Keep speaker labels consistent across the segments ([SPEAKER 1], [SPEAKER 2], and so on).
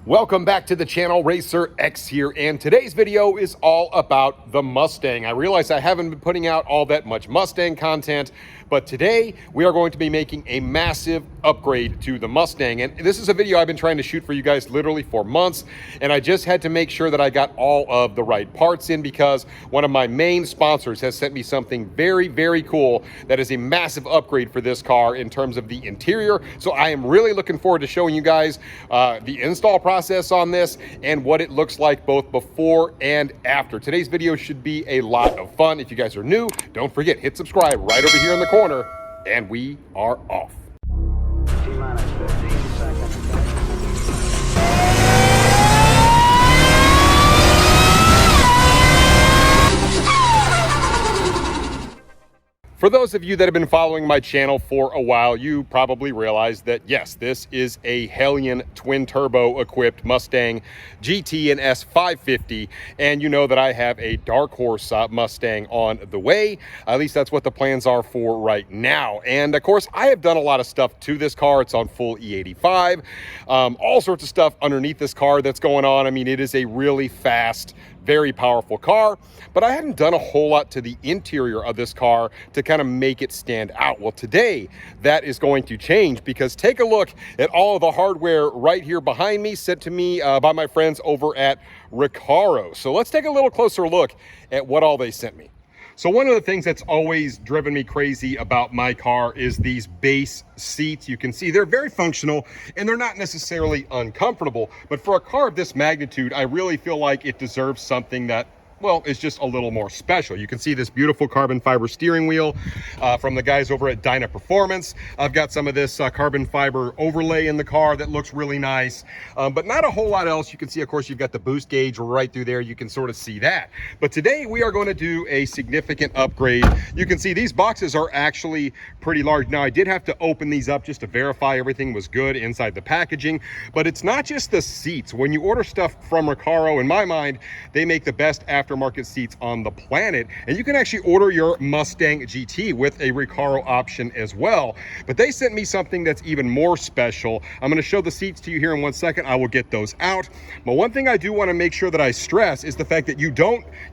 [SPEAKER 1] Welcome back to the channel. Racer X here, and today's video is all about the Mustang. I realize I haven't been putting out all that much Mustang content, but today we are going to be making a massive upgrade to the Mustang. And this is a video I've been trying to shoot for you guys literally for months, and I just had to make sure that I got all of the right parts in because one of my main sponsors has sent me something very, very cool that is a massive upgrade for this car in terms of the interior. So I am really looking forward to showing you guys the install process on this and what it looks like both before and after. Today's video should be a lot of fun. If you guys are new, don't forget, hit subscribe right over here in the corner, and we are off.
[SPEAKER 2] T-minus 15 seconds.
[SPEAKER 1] For those of you that have been following my channel for a while, you probably realize that yes, this is a Hellion Twin Turbo equipped Mustang GT and S550, and you know that I have a dark horse Mustang on the way. At least that's what the plans are for right now. And of course, I have done a lot of stuff to this car. It's on full E85, all sorts of stuff underneath this car that's going on. I mean, it is a really fast, very powerful car, but I hadn't done a whole lot to the interior of this car to kind of make it stand out. Well, today that is going to change because take a look at all of the hardware right here behind me, sent to me by my friends over at Recaro. So let's take a little closer look at what all they sent me. So one of the things that's always driven me crazy about my car is these base seats. You can see they're very functional and they're not necessarily uncomfortable, but for a car of this magnitude, I really feel like it deserves something that, well, it's just a little more special. You can see this beautiful carbon fiber steering wheel from the guys over at Dyna Performance. I've got some of this carbon fiber overlay in the car that looks really nice, but not a whole lot else. You can see, of course, you've got the boost gauge right through there. You can sort of see that. But today we are going to do a significant upgrade. You can see these boxes are actually pretty large. Now, I did have to open these up just to verify everything was good inside the packaging, but it's not just the seats. When you order stuff from Recaro, in my mind, they make the best aftermarket seats on the planet, and you can actually order your Mustang GT with a Recaro option as well. But they sent me something that's even more special. I'm going to show the seats to you here in 1 second. I will get those out. But one thing I do want to make sure that I stress is the fact that you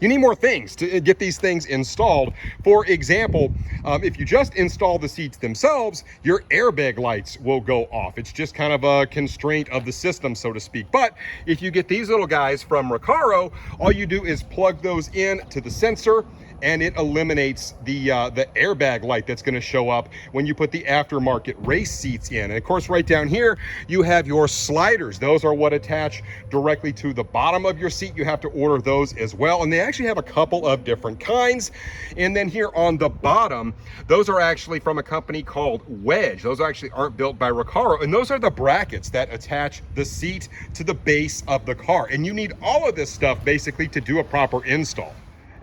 [SPEAKER 1] need more things to get these things installed. For example, if you just install the seats themselves, your airbag lights will go off. It's just kind of a constraint of the system, so to speak. But if you get these little guys from Recaro, all you do is plug those in to the sensor, and it eliminates the airbag light that's going to show up when you put the aftermarket race seats in. And of course, right down here, you have your sliders. Those are what attach directly to the bottom of your seat. You have to order those as well. And they actually have a couple of different kinds. And then here on the bottom, those are actually from a company called Wedge. Those actually aren't built by Recaro. And those are the brackets that attach the seat to the base of the car. And you need all of this stuff basically to do a proper install.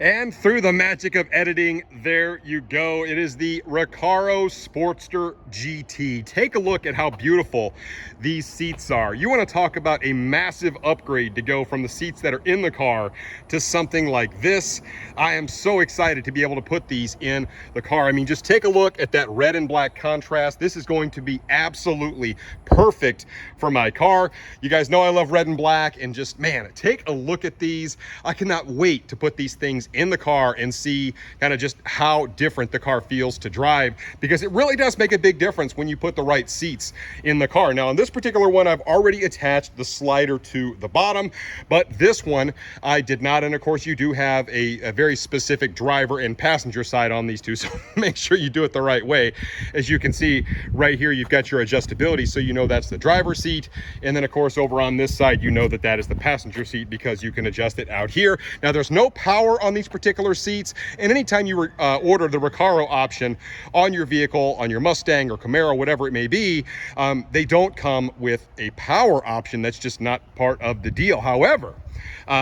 [SPEAKER 1] And through the magic of editing, there you go. It is the Recaro Sportster GT. Take a look at how beautiful these seats are. You want to talk about a massive upgrade to go from the seats that are in the car to something like this. I am so excited to be able to put these in the car. I mean, just take a look at that red and black contrast. This is going to be absolutely perfect for my car. You guys know I love red and black, and just, man, take a look at these. I cannot wait to put these things in the car and see kind of just how different the car feels to drive, because it really does make a big difference when you put the right seats in the car. Now, in this particular one, I've already attached the slider to the bottom, but this one I did not. And of course, you do have a very specific driver and passenger side on these two, so make sure you do it the right way. As you can see right here, you've got your adjustability, so you know that's the driver's seat. And then of course, over on this side, you know that that is the passenger seat because you can adjust it out here. Now, there's no power on these particular seats, and anytime you order the Recaro option on your vehicle, on your Mustang or Camaro, whatever it may be, they don't come with a power option. That's just not part of the deal. However,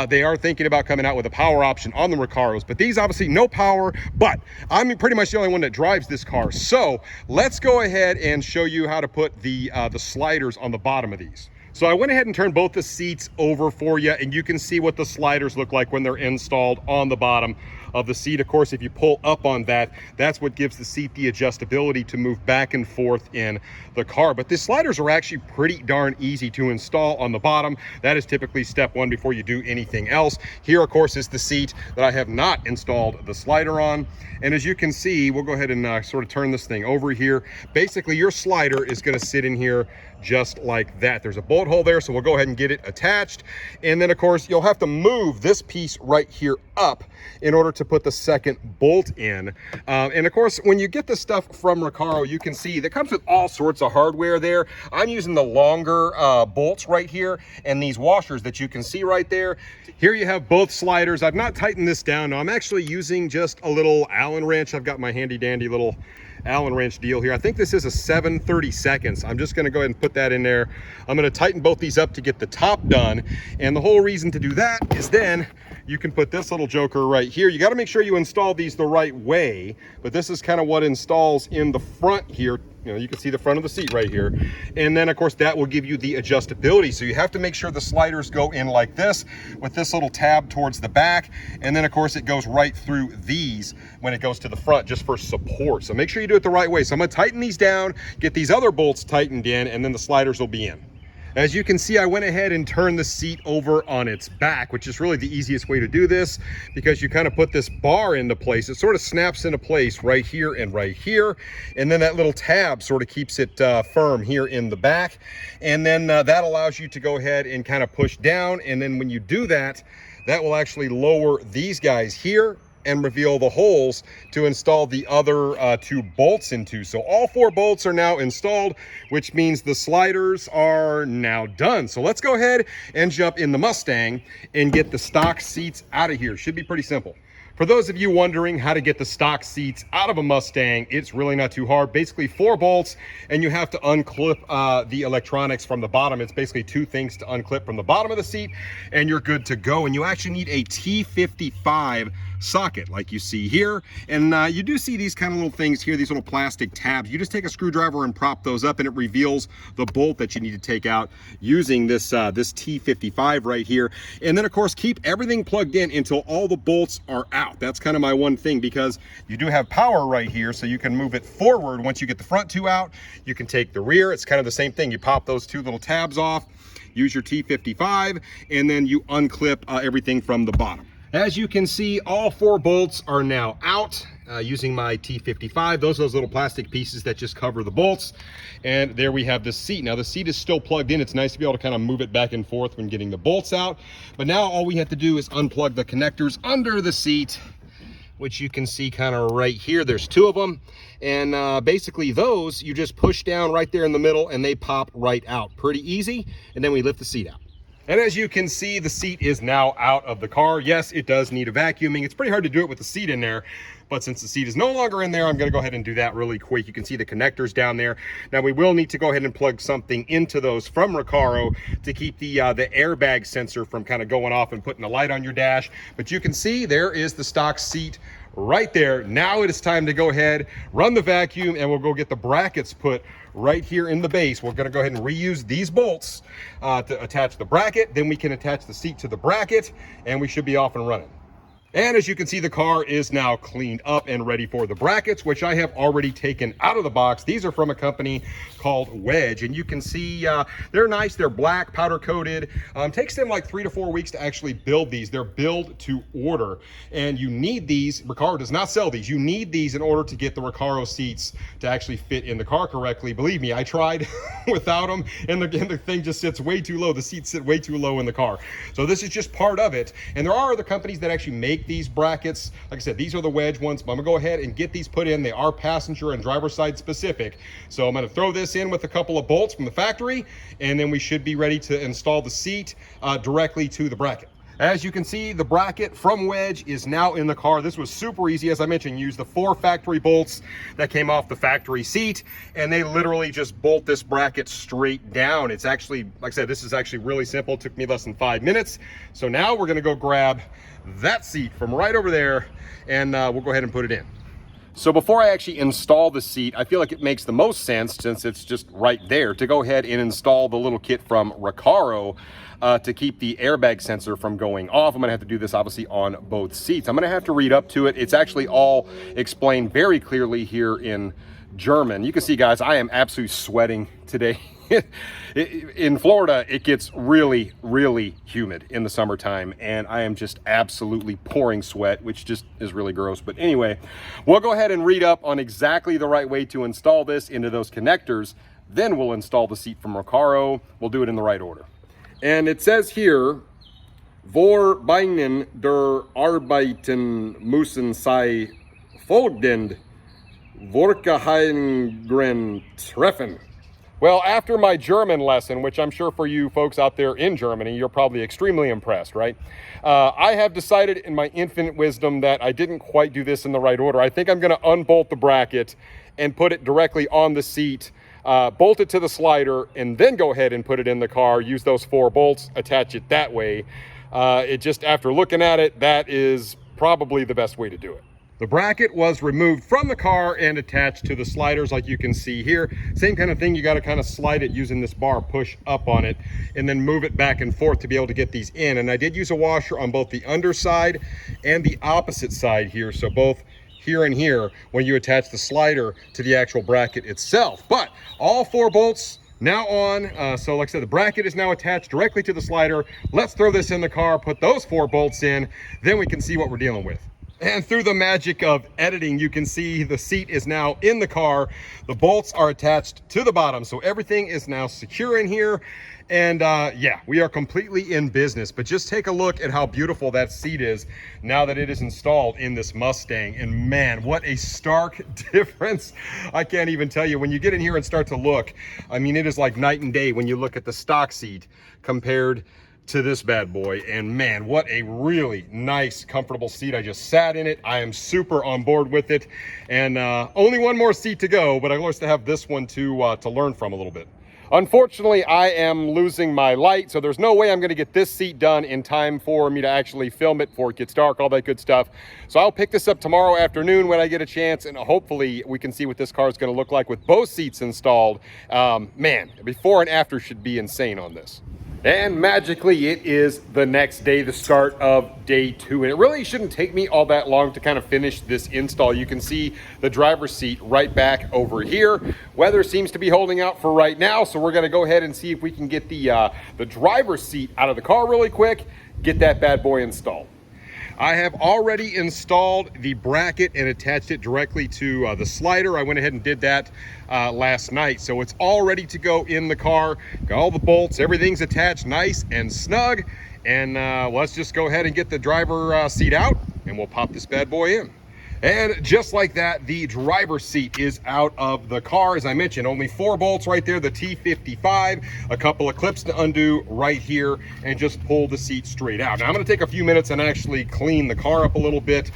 [SPEAKER 1] they are thinking about coming out with a power option on the Recaros, but these obviously no power, but I'm pretty much the only one that drives this car. So let's go ahead and show you how to put the sliders on the bottom of these. So I went ahead and turned both the seats over for you, and you can see what the sliders look like when they're installed on the bottom of the seat. Of course, if you pull up on that, that's what gives the seat the adjustability to move back and forth in the car. But the sliders are actually pretty darn easy to install on the bottom. That is typically step one before you do anything else. Here, of course, is the seat that I have not installed the slider on. And as you can see, we'll go ahead and sort of turn this thing over here. Basically, your slider is going to sit in here just like that. There's a bolt hole there, so we'll go ahead and get it attached. And then, of course, you'll have to move this piece right here up in order to put the second bolt in. And of course, when you get the stuff from Recaro, you can see that comes with all sorts of hardware there. I'm using the longer bolts right here and these washers that you can see right there. Here you have both sliders. I've not tightened this down. Now, I'm actually using just a little Allen wrench. I've got my handy dandy little Allen wrench deal here. I think this is a 7/32. I'm just going to go ahead and put that in there. I'm going to tighten both these up to get the top done. And the whole reason to do that is then you can put this little joker right here. You got to make sure you install these the right way, but this is kind of what installs in the front here. You know, you can see the front of the seat right here. And then, of course, that will give you the adjustability. So you have to make sure the sliders go in like this with this little tab towards the back. And then, of course, it goes right through these when it goes to the front just for support. So make sure you do it the right way. So I'm going to tighten these down, get these other bolts tightened in, and then the sliders will be in. As you can see, I went ahead and turned the seat over on its back, which is really the easiest way to do this because you kind of put this bar into place. It sort of snaps into place right here and right here. And then that little tab sort of keeps it firm here in the back. And then that allows you to go ahead and kind of push down. And then when you do that, that will actually lower these guys here and reveal the holes to install the other two bolts into. So all four bolts are now installed, which means the sliders are now done. So let's go ahead and jump in the Mustang and get the stock seats out of here. Should be pretty simple. For those of you wondering how to get the stock seats out of a Mustang, it's really not too hard. Basically 4 bolts, and you have to unclip the electronics from the bottom. It's basically 2 things to unclip from the bottom of the seat, and you're good to go. And you actually need a T55 socket like you see here. And you do see these kind of little things here, these little plastic tabs. You just take a screwdriver and prop those up, and it reveals the bolt that you need to take out using this this T55 right here. And then, of course, keep everything plugged in until all the bolts are out. That's kind of my one thing, because you do have power right here, so you can move it forward. Once you get the front 2 out, you can take the rear. It's kind of the same thing. You pop those 2 little tabs off, use your T55, and then you unclip everything from the bottom. As you can see, all 4 bolts are now out using my T55. Those are those little plastic pieces that just cover the bolts. And there we have the seat. Now the seat is still plugged in. It's nice to be able to kind of move it back and forth when getting the bolts out. But now all we have to do is unplug the connectors under the seat, which you can see kind of right here. There's 2 of them. And basically those, you just push down right there in the middle and they pop right out. Pretty easy. And then we lift the seat out. And as you can see, the seat is now out of the car. Yes, it does need a vacuuming. It's pretty hard to do it with the seat in there, but since the seat is no longer in there, I'm gonna go ahead and do that really quick. You can see the connectors down there. Now we will need to go ahead and plug something into those from Recaro to keep the airbag sensor from kind of going off and putting the light on your dash. But you can see there is the stock seat right there. Now it is time to go ahead, run the vacuum, and we'll go get the brackets put right here in the base. We're gonna go ahead and reuse these bolts to attach the bracket. Then we can attach the seat to the bracket, and we should be off and running. And as you can see, the car is now cleaned up and ready for the brackets, which I have already taken out of the box. These are from a company called Wedge, and you can see they're nice. They're black, powder coated. Takes them like 3 to 4 weeks to actually build these. They're build to order, and you need these. Recaro does not sell these. You need these in order to get the Recaro seats to actually fit in the car correctly. Believe me, I tried without them, and the thing just sits way too low. The seats sit way too low in the car. So this is just part of it. And there are other companies that actually make these brackets. Like I said, these are the Wedge ones, but I'm gonna go ahead and get these put in. They are passenger and driver side specific. So I'm gonna throw this in with a couple of bolts from the factory, and then we should be ready to install the seat directly to the bracket. As you can see, the bracket from Wedge is now in the car. This was super easy. As I mentioned, use the 4 factory bolts that came off the factory seat, and they literally just bolt this bracket straight down. It's actually, like I said, this is actually really simple. It took me less than 5 minutes. So now we're gonna go grab that seat from right over there, and we'll go ahead and put it in. So before I actually install the seat, I feel like it makes the most sense, since it's just right there, to go ahead and install the little kit from Recaro to keep the airbag sensor from going off. I'm gonna have to do this obviously on both seats. I'm gonna have to read up to it. It's actually all explained very clearly here in German. You can see, guys, I am absolutely sweating today. In Florida, it gets really, really humid in the summertime, and I am just absolutely pouring sweat, which just is really gross. But anyway, we'll go ahead and read up on exactly the right way to install this into those connectors. Then we'll install the seat from Recaro. We'll do it in the right order. And it says here, Vorbringen der Arbeiten müssen sei folgend Vorkehrungen treffen. Well, after my German lesson, which I'm sure for you folks out there in Germany, you're probably extremely impressed, right? I have decided in my infinite wisdom that I didn't quite do this in the right order. I think I'm gonna unbolt the bracket and put it directly on the seat, bolt it to the slider, and then go ahead and put it in the car, use those 4 bolts, attach it that way. It just, after looking at it, that is probably the best way to do it. The bracket was removed from the car and attached to the sliders, like you can see here. Same kind of thing, you gotta kind of slide it using this bar, push up on it, and then move it back and forth to be able to get these in. And I did use a washer on both the underside and the opposite side here, so both here and here, when you attach the slider to the actual bracket itself. But all 4 bolts now on, so like I said, the bracket is now attached directly to the slider. Let's throw this in the car, put those 4 bolts in, then we can see what we're dealing with. And through the magic of editing, you can see the seat is now in the car. The bolts are attached to the bottom, so everything is now secure in here. And yeah, we are completely in business. But just take a look at how beautiful that seat is now that it is installed in this Mustang. And man, what a stark difference. I can't even tell you. When you get in here and start to look, I mean, it is like night and day when you look at the stock seat compared to this bad boy. And man, what a really nice, comfortable seat. I just sat in it. I am super on board with it. And only one more seat to go, but I want to have this one to learn from a little bit. Unfortunately, I am losing my light, so there's no way I'm gonna get this seat done in time for me to actually film it before it gets dark, all that good stuff. So I'll pick this up tomorrow afternoon when I get a chance, and hopefully we can see what this car is gonna look like with both seats installed. Man, before and after should be insane on this. And magically, it is the next day, the start of day 2. And it really shouldn't take me all that long to kind of finish this install. You can see the driver's seat right back over here. Weather seems to be holding out for right now, so we're gonna go ahead and see if we can get the driver's seat out of the car really quick, get that bad boy installed. I have already installed the bracket and attached it directly to the slider. I went ahead and did that last night. So it's all ready to go in the car. Got all the bolts, everything's attached nice and snug. And let's just go ahead and get the driver seat out and we'll pop this bad boy in. And just like that, the driver's seat is out of the car. As I mentioned, only 4 bolts right there, the T55, a couple of clips to undo right here, and just pull the seat straight out. Now I'm gonna take a few minutes and actually clean the car up a little bit.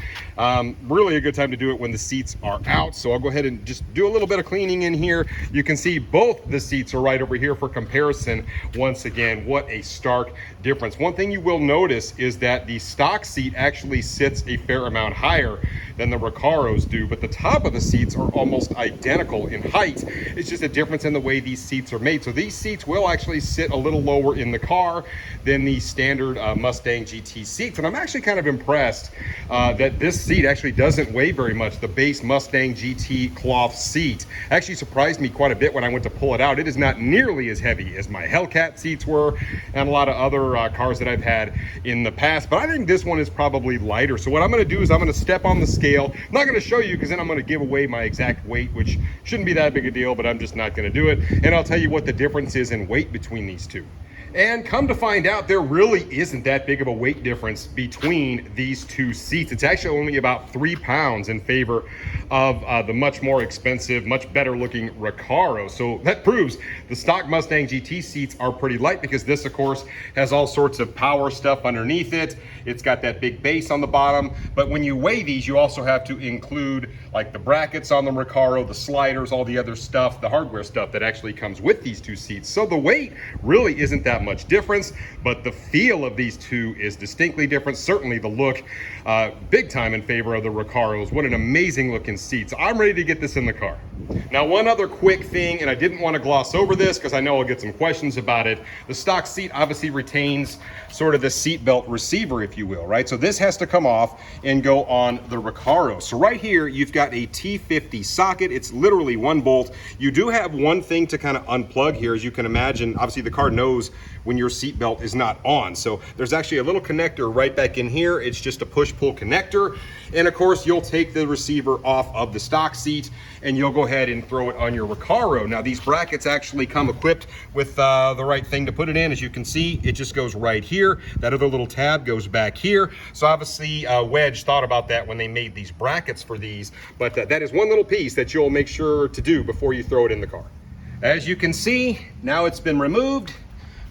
[SPEAKER 1] Really a good time to do it when the seats are out. So I'll go ahead and just do a little bit of cleaning in here. You can see both the seats are right over here for comparison. Once again, what a stark difference. One thing you will notice is that the stock seat actually sits a fair amount higher than the Recaros do, but the top of the seats are almost identical in height. It's just a difference in the way these seats are made. So these seats will actually sit a little lower in the car than the standard Mustang GT seats. And I'm actually kind of impressed that this seat actually doesn't weigh very much. The base Mustang GT cloth seat actually surprised me quite a bit when I went to pull it out. It is not nearly as heavy as my Hellcat seats were and a lot of other cars that I've had in the past, but I think this one is probably lighter. So what I'm gonna do is I'm gonna step on the scale. I'm not gonna show you because then I'm gonna give away my exact weight, which shouldn't be that big a deal, but I'm just not gonna do it. And I'll tell you what the difference is in weight between these two. And come to find out, there really isn't that big of a weight difference between these two seats. It's actually only about 3 pounds in favor of the much more expensive, much better looking Recaro. So that proves the stock Mustang GT seats are pretty light, because this of course has all sorts of power stuff underneath it. It's got that big base on the bottom, but when you weigh these, you also have to include like the brackets on the Recaro, the sliders, all the other stuff, the hardware stuff that actually comes with these two seats. So the weight really isn't that that much difference, but the feel of these two is distinctly different. Certainly the look, big time in favor of the Recaros. What an amazing looking seat. So I'm ready to get this in the car. Now, one other quick thing, and I didn't want to gloss over this because I know I'll get some questions about it. The stock seat obviously retains sort of the seat belt receiver, if you will, right? So this has to come off and go on the Recaro. So right here, you've got a T50 socket. It's literally one bolt. You do have one thing to kind of unplug here, as you can imagine. Obviously, the car knows when your seat belt is not on. So there's actually a little connector right back in here. It's just a push-pull connector. And of course, you'll take the receiver off of the stock seat and you'll go ahead and throw it on your Recaro. Now, these brackets actually come equipped with the right thing to put it in. As you can see, it just goes right here. That other little tab goes back here. So obviously, Wedge thought about that when they made these brackets for these. But that is one little piece that you'll make sure to do before you throw it in the car. As you can see, now it's been removed.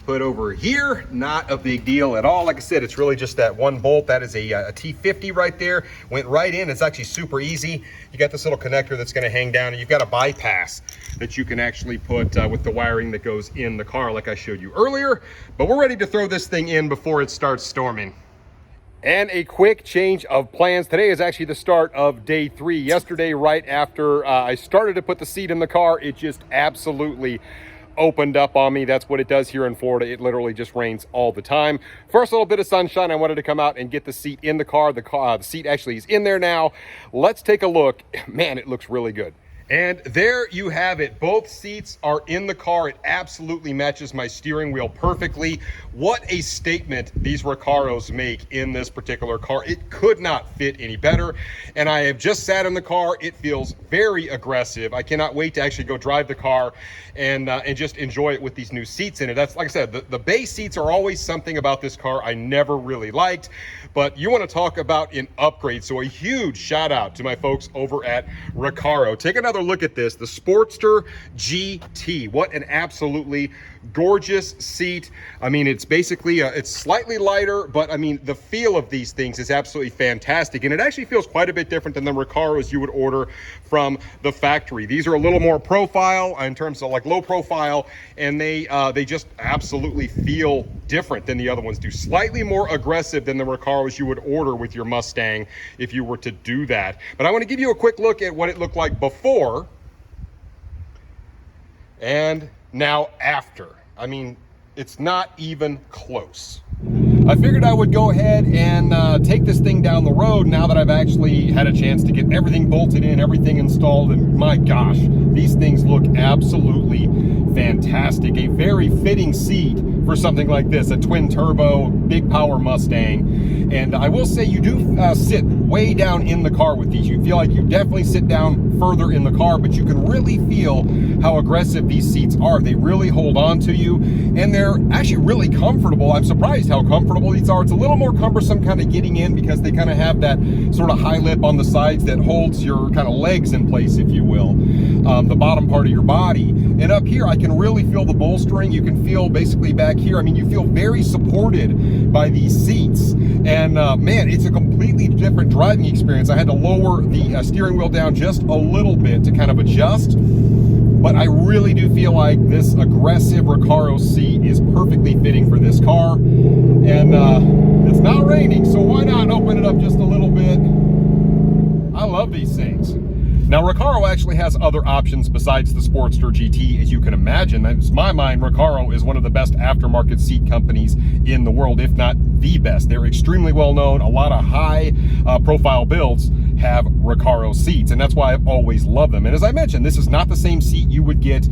[SPEAKER 1] Put over here, not a big deal at all. Like I said, it's really just that one bolt. That is a T50 right there. Went right in. It's actually super easy. You got this little connector that's going to hang down, and you've got a bypass that you can actually put with the wiring that goes in the car like I showed you earlier. But we're ready to throw this thing in before it starts storming. And a quick change of plans. Today is actually the start of day 3. Yesterday, right after I started to put the seat in the car, it just absolutely opened up on me. That's what it does here in Florida. It literally just rains all the time. First little bit of sunshine, I wanted to come out and get the seat in the car. The seat actually is in there now. Let's take a look. Man, it looks really good. And there you have it. Both seats are in the car. It absolutely matches my steering wheel perfectly. What a statement these Recaros make in this particular car. It could not fit any better. And I have just sat in the car. It feels very aggressive. I cannot wait to actually go drive the car and just enjoy it with these new seats in it. That's, like I said, the base seats are always something about this car I never really liked. But you want to talk about an upgrade. So a huge shout out to my folks over at Recaro. Take another look at this, the Sportster GT. What an absolutely gorgeous seat. I mean, it's basically, it's slightly lighter, but I mean, the feel of these things is absolutely fantastic. And it actually feels quite a bit different than the Recaros you would order from the factory. These are a little more profile in terms of like low profile, and they just absolutely feel different than the other ones do. Slightly more aggressive than the Recaros you would order with your Mustang if you were to do that. But I want to give you a quick look at what it looked like before and now after. I mean, it's not even close. I figured I would go ahead and take this thing down the road now that I've actually had a chance to get everything bolted in, everything installed, and my gosh, these things look absolutely fantastic. A very fitting seat for something like this, a twin turbo, big power Mustang. And I will say you do sit way down in the car with these. You feel like you definitely sit down further in the car, but you can really feel how aggressive these seats are. They really hold on to you, and they're actually really comfortable. I'm surprised how comfortable these are. It's a little more cumbersome kind of getting in because they kind of have that sort of high lip on the sides that holds your kind of legs in place, if you will, the bottom part of your body. And up here, I can really feel the bolstering. You can feel basically back here. I mean, you feel very supported by these seats. And man, it's a completely different driving experience. I had to lower the steering wheel down just a little bit to kind of adjust. But I really do feel like this aggressive Recaro seat is perfectly fitting for this car. And it's not raining, so why not open it up just a little bit? I love these things. Now, Recaro actually has other options besides the Sportster GT, as you can imagine. In my mind, Recaro is one of the best aftermarket seat companies in the world, if not the best. They're extremely well known. A lot of high profile builds have Recaro seats, and that's why I've always loved them. And as I mentioned, this is not the same seat you would get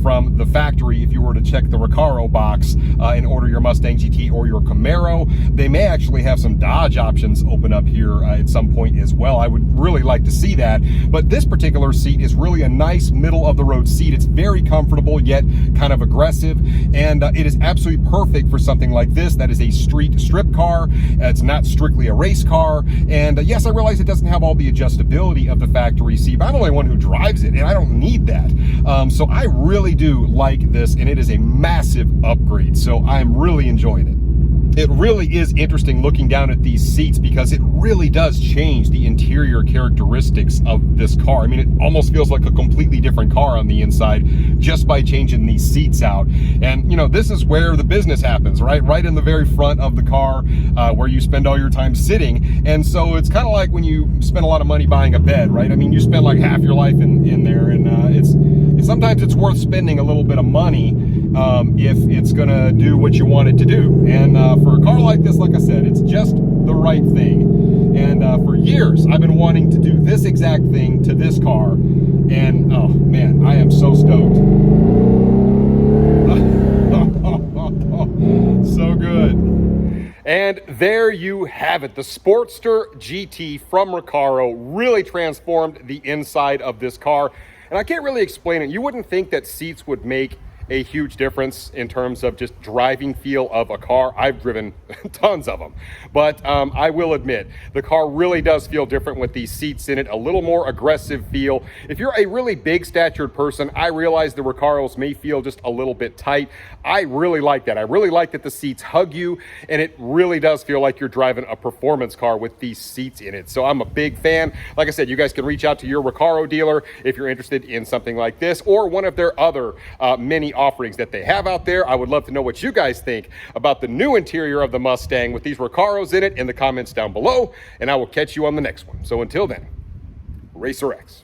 [SPEAKER 1] from the factory if you were to check the Recaro box and order your Mustang GT or your Camaro. They may actually have some Dodge options open up here at some point as well. I would really like to see that. But this particular seat is really a nice middle of the road seat. It's very comfortable, yet kind of aggressive. And it is absolutely perfect for something like this. That is a street strip car. It's not strictly a race car. And yes, I realize it doesn't have all the adjustability of the factory seat, but I'm the only one who drives it, and I don't need that. So I really do like this, and it is a massive upgrade. So I'm really enjoying it. it really is interesting looking down at these seats, because it really does change the interior characteristics of this car. I mean, it almost feels like a completely different car on the inside just by changing these seats out. And you know, this is where the business happens, right in the very front of the car, where you spend all your time sitting. And so it's kind of like when you spend a lot of money buying a bed, right? I mean, you spend like half your life in there, and sometimes it's worth spending a little bit of money if it's gonna do what you want it to do. And for a car like this, like I said, it's just the right thing. And for years, I've been wanting to do this exact thing to this car. And oh man, I am so stoked. So good. And there you have it. The Sportster GT from Recaro really transformed the inside of this car. And I can't really explain it. You wouldn't think that seats would make a huge difference in terms of just driving feel of a car. I've driven tons of them, but I will admit the car really does feel different with these seats in it, a little more aggressive feel. If you're a really big statured person, I realize the Recaros may feel just a little bit tight. I really like that. I really like that the seats hug you, and it really does feel like you're driving a performance car with these seats in it. So I'm a big fan. Like I said, you guys can reach out to your Recaro dealer if you're interested in something like this or one of their other many offerings that they have out there. I would love to know what you guys think about the new interior of the Mustang with these Recaros in it in the comments down below, and I will catch you on the next one. So until then, Racer X.